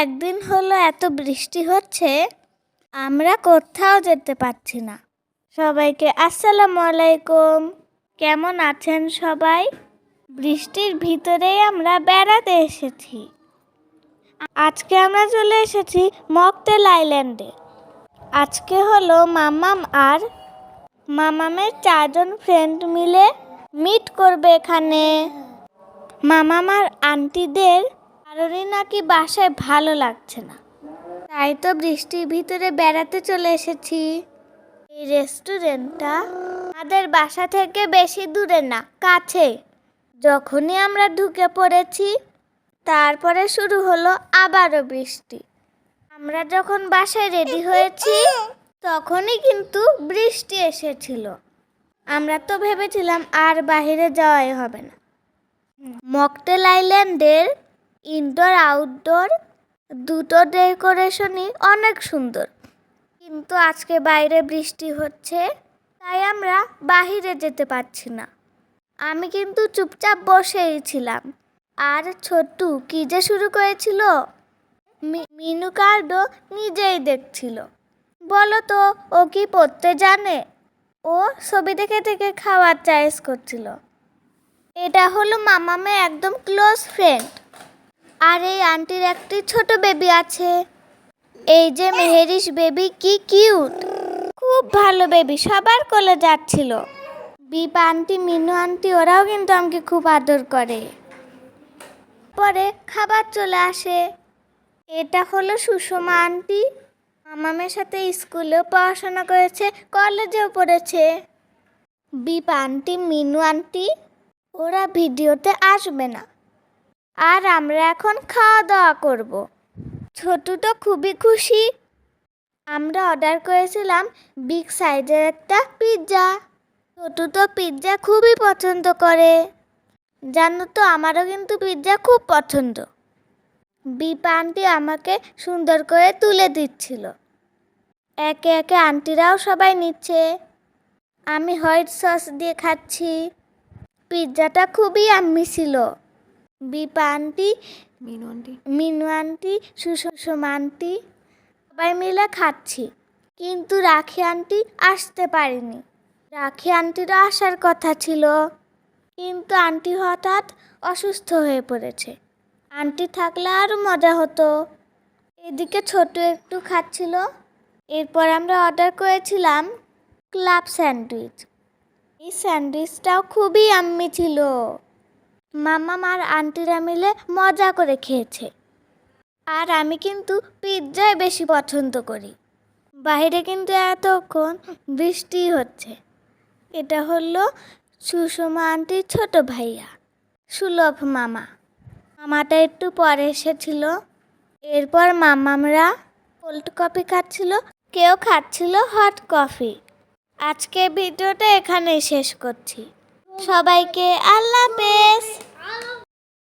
একদিন হলো এত বৃষ্টি হচ্ছে, আমরা কোথাও যেতে পারছি না। সবাইকে আসসালামু আলাইকুম। কেমন আছেন সবাই? বৃষ্টির ভিতরেই আমরা বেড়াতে এসেছি। আজকে আমরা চলে এসেছি মকটেল আইল্যান্ডে। আজকে হলো মামাম আর মামামের 4 জন ফ্রেন্ড মিলে মিট করবে এখানে। মামাম আর আন্টিদের কারোরই নাকি বাসায় ভালো লাগছে না, তাই তো বৃষ্টির ভিতরে বেড়াতে চলে এসেছি। এই রেস্টুরেন্টটা আমাদের বাসা থেকে বেশি দূরে না, কাছে। যখনই আমরা ঢুকে পড়েছি, তারপরে শুরু হলো আবারও বৃষ্টি। আমরা যখন বাসায় রেডি হয়েছি, তখনই কিন্তু বৃষ্টি এসেছিল। আমরা তো ভেবেছিলাম আর বাইরে যাওয়াই হবে না। মকটেল আইল্যান্ডের ইনডোর আউটডোর দুটো ডেকোরেশনই অনেক সুন্দর, কিন্তু আজকে বাইরে বৃষ্টি হচ্ছে, তাই আমরা বাইরে যেতে পারছি না। আমি কিন্তু চুপচাপ বসেই ছিলাম। আর ছোট্টু কি যে শুরু করেছিল, মিনু কার্ডও নিজেই দেখছিল। বলো তো, ও কি পড়তে জানে? ও ছবি দেখে দেখে খাওয়ার চয়েস করছিল। এটা হলো মামামের একদম ক্লোজ ফ্রেন্ড। আর এই আন্টির একটি ছোট বেবি আছে। এই যে মেহেরিশ বেবি, কি কিউট, খুব ভালো বেবি, সবার কোলে যাচ্ছিল। বিপা আন্টি, মিনু আন্টি ওরাও কিন্তু আমাকে খুব আদর করে। পরে খাবার চলে আসে। এটা হলো সুষমা আন্টি। মামামের সাথে স্কুলেও পড়াশোনা করেছে, কলেজেও পড়েছে। বিপা আন্টি, মিনু আন্টি ওরা ভিডিওতে আসবে না। আর আমরা এখন খাওয়া দাওয়া করব। ছোটু তো খুবই খুশি। আমরা অর্ডার করেছিলাম বিগ সাইজের একটা পিৎজা। ছোটু তো পিৎজা খুবই পছন্দ করে। জানো তো, আমারও কিন্তু পিৎজা খুব পছন্দ। বিপা আন্টি আমাকে সুন্দর করে তুলে দিচ্ছিল। একে একে আন্টিরাও সবাই নিচ্ছে। আমি হোয়াইট সস দিয়ে খাচ্ছি। পিৎজাটা খুবই ইয়াম্মি ছিল। Bipa aunty, Minu aunty, Sushma aunty সবাই মিলে খাচ্ছি। কিন্তু রাখি আন্টি আসতে পারেনি। রাখি আন্টিরও আসার কথা ছিল, কিন্তু আন্টি হঠাৎ অসুস্থ হয়ে পড়েছে। আন্টি থাকলে আরও মজা হতো। এদিকে ছোট একটু খাচ্ছিল। এরপর আমরা অর্ডার করেছিলাম ক্লাব স্যান্ডউইচ। এই স্যান্ডউইচটাও খুবই ইয়াম্মি ছিল। মামাম আর আন্টিরা মিলে মজা করে খেয়েছে। আর আমি কিন্তু পিৎজাই বেশি পছন্দ করি। বাইরে কিন্তু এতক্ষণ বৃষ্টি হচ্ছে। এটা হলো সুষমা আন্টির ছোট ভাইয়া সুলভ মামা। মামাটা একটু পরে এসেছিল। এরপর মামামরা কোল্ড কফি খাচ্ছিল, কেউ খাচ্ছিল হট কফি। আজকে ভিডিওটা এখানেই শেষ করছি। সবাইকে আল্লাহ হাফেজ।